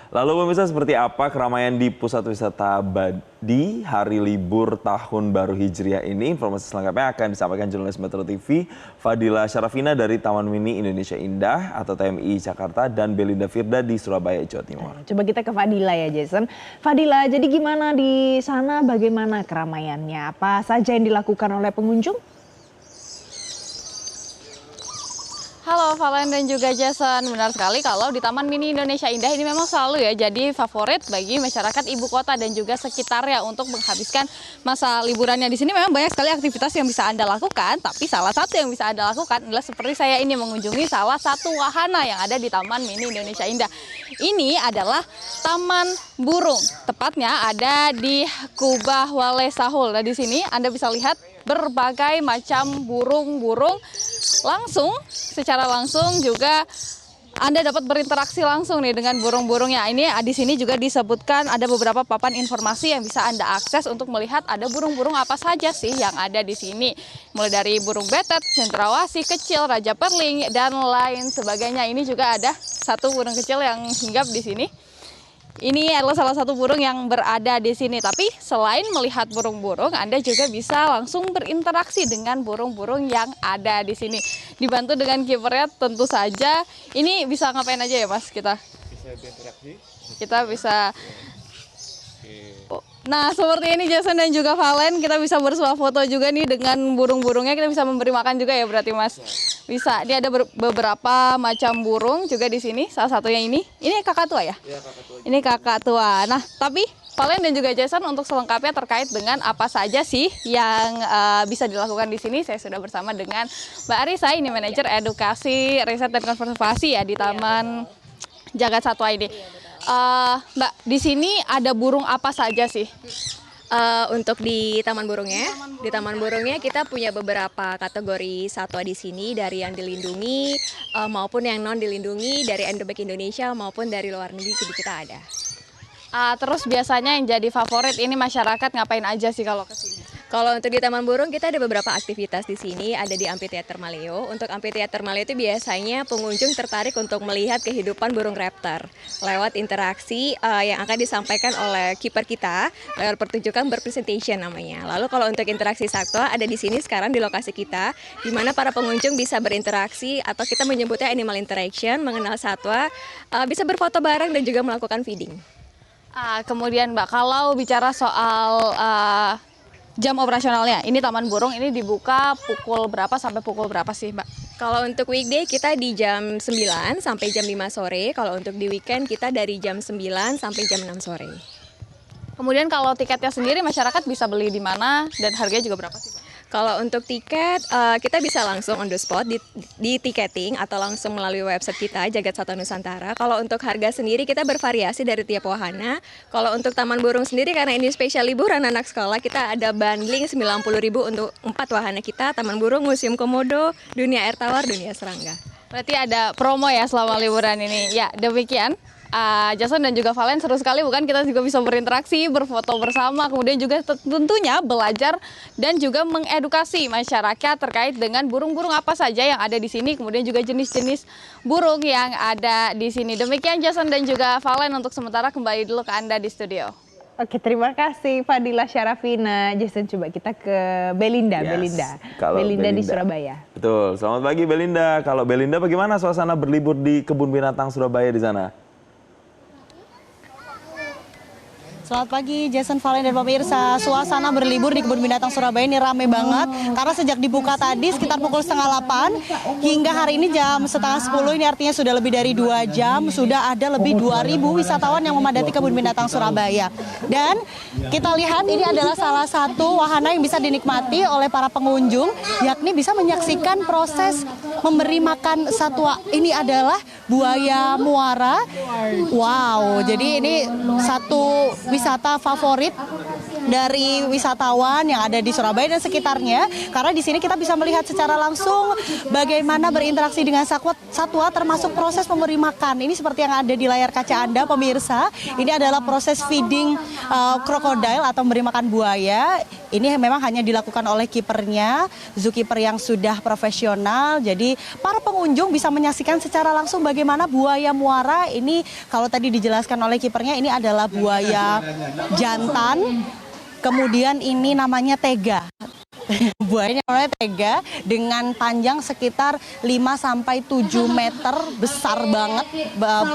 Lalu pemirsa, seperti apa keramaian di pusat wisata di hari libur tahun baru Hijriah ini? Informasi selengkapnya akan disampaikan jurnalis Metro TV Fadila Syarafina dari Taman Mini Indonesia Indah atau TMI Jakarta dan Belinda Firda di Surabaya, Jawa Timur. Coba kita ke Fadila ya, Jason. Fadila, jadi gimana di sana, bagaimana keramaiannya? Apa saja yang dilakukan oleh pengunjung? Halo Valen dan juga Jason, benar sekali kalau di Taman Mini Indonesia Indah ini memang selalu ya jadi favorit bagi masyarakat ibu kota dan juga sekitarnya untuk menghabiskan masa liburannya. Di sini memang banyak sekali aktivitas yang bisa Anda lakukan, tapi salah satu yang bisa Anda lakukan adalah seperti saya ini mengunjungi salah satu wahana yang ada di Taman Mini Indonesia Indah. Ini adalah Taman Burung, tepatnya ada di Kubah Wale Sahul. Nah di sini Anda bisa lihat berbagai macam burung-burung secara langsung juga Anda dapat berinteraksi langsung nih dengan burung-burungnya. Ini di sini juga disebutkan ada beberapa papan informasi yang bisa Anda akses untuk melihat ada burung-burung apa saja sih yang ada di sini. Mulai dari burung betet, cendrawasih kecil, raja perling dan lain sebagainya. Ini juga ada satu burung kecil yang hinggap di sini. Ini adalah salah satu burung yang berada di sini. Tapi selain melihat burung-burung, Anda juga bisa langsung berinteraksi dengan burung-burung yang ada di sini. Dibantu dengan kipernya tentu saja. Ini bisa ngapain aja ya Mas kita? Bisa berinteraksi. Kita bisa... Nah seperti ini Jason dan juga Valen, kita bisa bersuah foto juga nih dengan burung-burungnya. Kita bisa memberi makan juga ya berarti Mas? Bisa. Ini ada beberapa macam burung juga di sini. Salah satunya ini kakak tua ya? Iya, kakak tua. Ini kakak tua. Nah tapi Valen dan juga Jason untuk selengkapnya terkait dengan apa saja sih yang bisa dilakukan di sini, saya sudah bersama dengan Mbak Arisa, ini manajer edukasi, riset dan konservasi ya di Taman Jagat Satwa ini. Mbak, di sini ada burung apa saja sih? Untuk di Taman Burungnya kita punya beberapa kategori satwa di sini, dari yang dilindungi maupun yang non dilindungi, dari endemik Indonesia maupun dari luar negeri kita ada. Terus biasanya yang jadi favorit ini masyarakat ngapain aja sih kalau ke sini? Kalau untuk di Taman Burung kita ada beberapa aktivitas di sini, ada di Amphitheater Maleo. Untuk Amphitheater Maleo itu biasanya pengunjung tertarik untuk melihat kehidupan burung raptor lewat interaksi yang akan disampaikan oleh kiper kita lewat pertunjukan berpresentation namanya. Lalu kalau untuk interaksi satwa ada di sini sekarang di lokasi kita, di mana para pengunjung bisa berinteraksi atau kita menyebutnya animal interaction, mengenal satwa, bisa berfoto bareng dan juga melakukan feeding. Kemudian Mbak, kalau bicara soal jam operasionalnya, ini Taman Burung ini dibuka pukul berapa sampai pukul berapa sih Mbak? Kalau untuk weekday kita di jam 9 sampai jam 5 sore, kalau untuk di weekend kita dari jam 9 sampai jam 6 sore. Kemudian kalau tiketnya sendiri masyarakat bisa beli di mana dan harganya juga berapa sih Mbak? Kalau untuk tiket, kita bisa langsung on the spot di tiketing atau langsung melalui website kita, Jagat Satwa Nusantara. Kalau untuk harga sendiri kita bervariasi dari tiap wahana. Kalau untuk Taman Burung sendiri karena ini spesial liburan anak sekolah, kita ada bundling 90.000 untuk 4 wahana kita, Taman Burung, Museum Komodo, Dunia Air Tawar, Dunia Serangga. Berarti ada promo ya selama liburan ini. Ya, demikian. Jason dan juga Valen, seru sekali bukan, kita juga bisa berinteraksi, berfoto bersama, kemudian juga tentunya belajar dan juga mengedukasi masyarakat terkait dengan burung-burung apa saja yang ada di sini, kemudian juga jenis-jenis burung yang ada di sini. Demikian Jason dan juga Valen, untuk sementara kembali dulu ke Anda di studio. Oke, terima kasih Fadila Syarafina. Jason, coba kita ke Belinda. Belinda di Surabaya. Betul, selamat pagi Belinda. Kalau Belinda, bagaimana suasana berlibur di Kebun Binatang Surabaya di sana? Selamat pagi Jason, Valen dan pemirsa. Suasana berlibur di Kebun Binatang Surabaya ini rame banget karena sejak dibuka tadi sekitar pukul 7:30 hingga hari ini jam 9:30, ini artinya sudah lebih dari 2 jam, sudah ada lebih 2.000 wisatawan yang memadati Kebun Binatang Surabaya. Dan kita lihat ini adalah salah satu wahana yang bisa dinikmati oleh para pengunjung, yakni bisa menyaksikan proses memberi makan satwa. Ini adalah buaya muara. Wow, jadi ini satu wisata favorit dari wisatawan yang ada di Surabaya dan sekitarnya, karena di sini kita bisa melihat secara langsung bagaimana berinteraksi dengan satwa termasuk proses memberi makan. Ini seperti yang ada di layar kaca Anda pemirsa, ini adalah proses feeding krokodil atau memberi makan buaya. Ini memang hanya dilakukan oleh kipernya, zookeeper yang sudah profesional. Jadi para pengunjung bisa menyaksikan secara langsung bagaimana buaya muara ini, kalau tadi dijelaskan oleh kipernya, ini adalah buaya jantan. Kemudian ini namanya tega. Buayanya namanya tega dengan panjang sekitar 5-7 meter, besar banget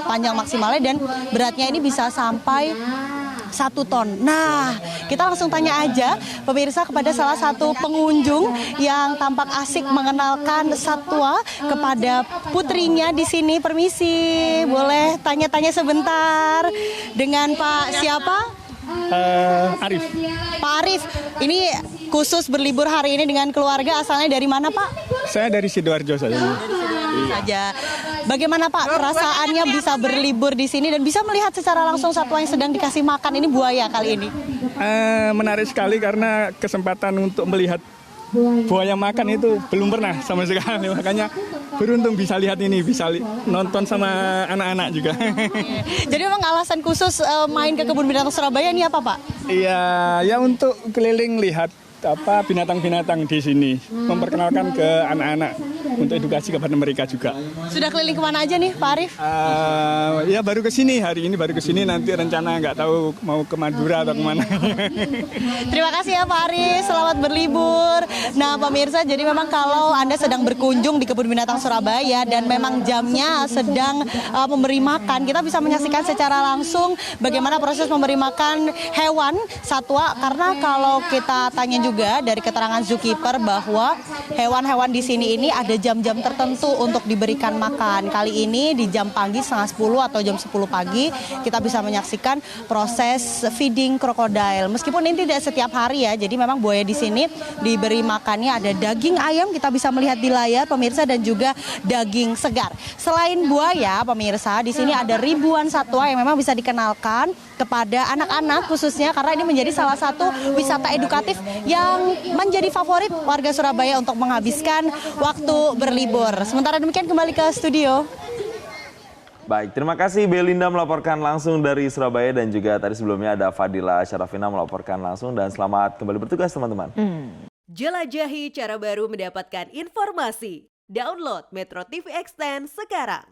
panjang maksimalnya, dan beratnya ini bisa sampai 1 ton. Nah, kita langsung tanya aja pemirsa kepada salah satu pengunjung yang tampak asik mengenalkan satwa kepada putrinya di sini. Permisi, boleh tanya-tanya sebentar dengan Pak siapa? Arif. Pak Arif, ini khusus berlibur hari ini dengan keluarga, asalnya dari mana Pak? Saya dari Sidoarjo saja. Saja. Bagaimana Pak perasaannya bisa berlibur di sini dan bisa melihat secara langsung satwa yang sedang dikasih makan ini, buaya kali ini? Menarik sekali karena kesempatan untuk melihat buaya makan itu belum pernah sama sekali, makanya beruntung bisa lihat ini, bisa nonton sama anak-anak juga. Jadi memang alasan khusus main ke Kebun Binatang Surabaya ini apa Pak? Iya, ya untuk keliling lihat binatang-binatang di sini, memperkenalkan ke anak-anak untuk edukasi kepada mereka juga. Sudah keliling kemana aja nih Pak Arif? Ya baru ke sini, hari ini baru ke sini, nanti rencana nggak tahu mau ke Madura atau kemana. Terima kasih ya Pak Arif, selamat berlibur. Nah pemirsa, jadi memang kalau Anda sedang berkunjung di Kebun Binatang Surabaya dan memang jamnya sedang memberi makan, kita bisa menyaksikan secara langsung bagaimana proses memberi makan hewan, satwa, karena kalau kita tanya juga dari keterangan zookeeper bahwa hewan-hewan di sini ini ada jam-jam tertentu untuk diberikan makan. Kali ini di jam pagi 9:30 atau jam 10 pagi kita bisa menyaksikan proses feeding krokodil. Meskipun ini tidak setiap hari ya, jadi memang buaya di sini diberi makannya ada daging ayam, kita bisa melihat di layar pemirsa, dan juga daging segar. Selain buaya pemirsa, di sini ada ribuan satwa yang memang bisa dikenalkan kepada anak-anak khususnya, karena ini menjadi salah satu wisata edukatif yang menjadi favorit warga Surabaya untuk menghabiskan waktu berlibur. Sementara demikian kembali ke studio. Baik, terima kasih Belinda melaporkan langsung dari Surabaya, dan juga tadi sebelumnya ada Fadila Syarafina melaporkan langsung, dan selamat kembali bertugas teman-teman. Jelajahi cara baru mendapatkan informasi. Download Metro TV Extend sekarang.